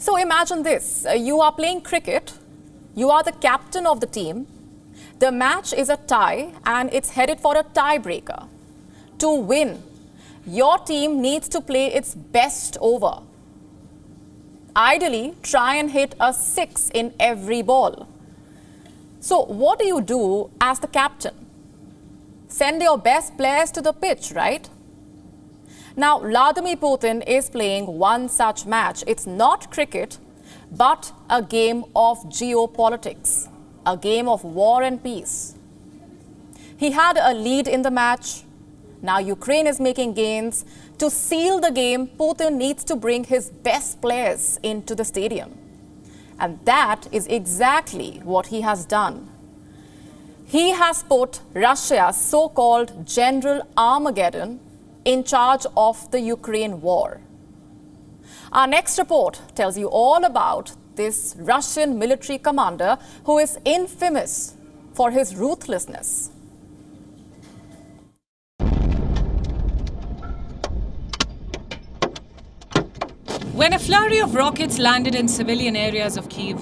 So imagine this, you are playing cricket, you are the captain of the team, the match is a tie and it's headed for a tiebreaker. To win, your team needs to play its best over. Ideally, try and hit a 6 in every ball. So what do you do as the captain? Send your best players to the pitch, right? Now, Vladimir Putin is playing one such match. It's not cricket, but a game of geopolitics, a game of war and peace. He had a lead in the match. Now Ukraine is making gains. To seal the game, Putin needs to bring his best players into the stadium. And that is exactly what he has done. He has put Russia's so-called General Armageddon in charge of the Ukraine war. Our next report tells you all about this Russian military commander who is infamous for his ruthlessness. When a flurry of rockets landed in civilian areas of Kyiv,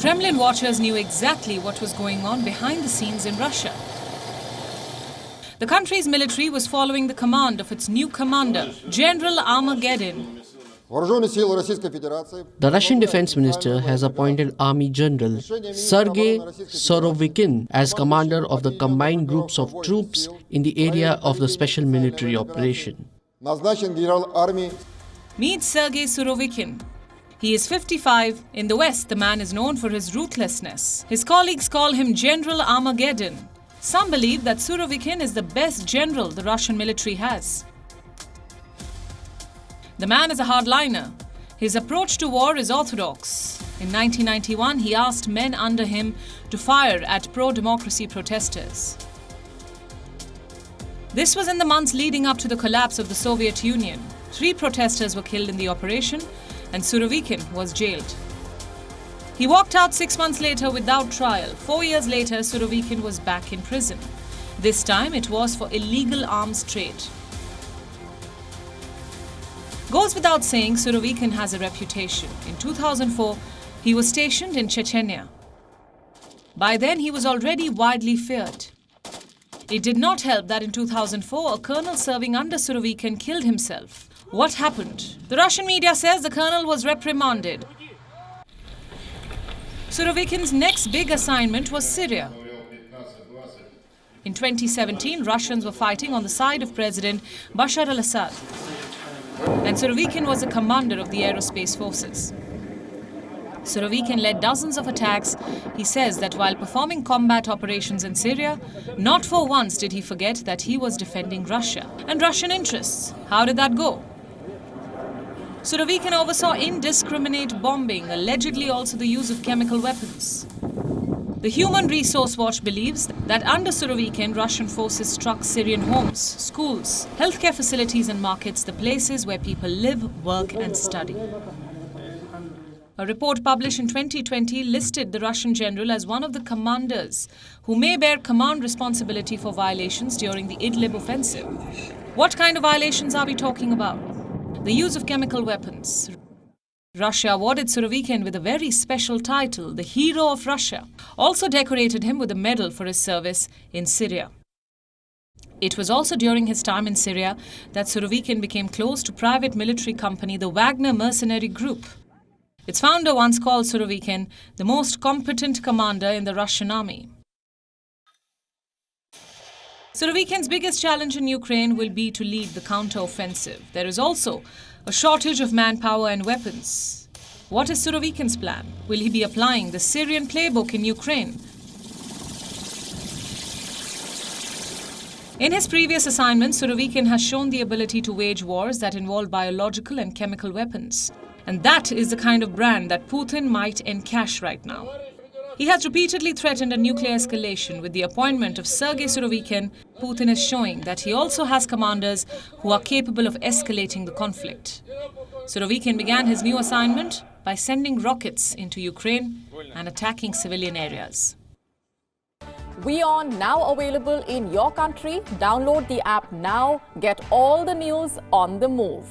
Kremlin watchers knew exactly what was going on behind the scenes in Russia. The country's military was following the command of its new commander, General Armageddon. The Russian Defense Minister has appointed Army General Sergey Surovikin as commander of the combined groups of troops in the area of the special military operation. Meet Sergey Surovikin. He is 55. In the West, the man is known for his ruthlessness. His colleagues call him General Armageddon. Some believe that Surovikin is the best general the Russian military has. The man is a hardliner. His approach to war is orthodox. In 1991, he asked men under him to fire at pro-democracy protesters. This was in the months leading up to the collapse of the Soviet Union. 3 protesters were killed in the operation, and Surovikin was jailed. He walked out 6 months later without trial. 4 years later, Surovikin was back in prison. This time, it was for illegal arms trade. Goes without saying, Surovikin has a reputation. In 2004, he was stationed in Chechnya. By then, he was already widely feared. It did not help that in 2004, a colonel serving under Surovikin killed himself. What happened? The Russian media says the colonel was reprimanded. Surovikin's next big assignment was Syria. In 2017, Russians were fighting on the side of President Bashar al-Assad. And Surovikin was the commander of the aerospace forces. Surovikin led dozens of attacks. He says that while performing combat operations in Syria, not for once did he forget that he was defending Russia and Russian interests. How did that go? Surovikin oversaw indiscriminate bombing, allegedly also the use of chemical weapons. The Human Resource Watch believes that under Surovikin, Russian forces struck Syrian homes, schools, healthcare facilities and markets, the places where people live, work and study. A report published in 2020 listed the Russian general as one of the commanders who may bear command responsibility for violations during the Idlib offensive. What kind of violations are we talking about? The use of chemical weapons. Russia awarded Surovikin with a very special title, the Hero of Russia. Also decorated him with a medal for his service in Syria. It was also during his time in Syria that Surovikin became close to private military company, the Wagner mercenary group. Its founder once called Surovikin the most competent commander in the Russian army. Surovikin's biggest challenge in Ukraine will be to lead the counter-offensive. There is also a shortage of manpower and weapons. What is Surovikin's plan? Will he be applying the Syrian playbook in Ukraine? In his previous assignments, Surovikin has shown the ability to wage wars that involve biological and chemical weapons. And that is the kind of brand that Putin might encash right now. He has repeatedly threatened a nuclear escalation. With the appointment of Sergey Surovikin, Putin is showing that he also has commanders who are capable of escalating the conflict. Surovikin began his new assignment by sending rockets into Ukraine and attacking civilian areas. WION now available in your country. Download the app now. Get all the news on the move.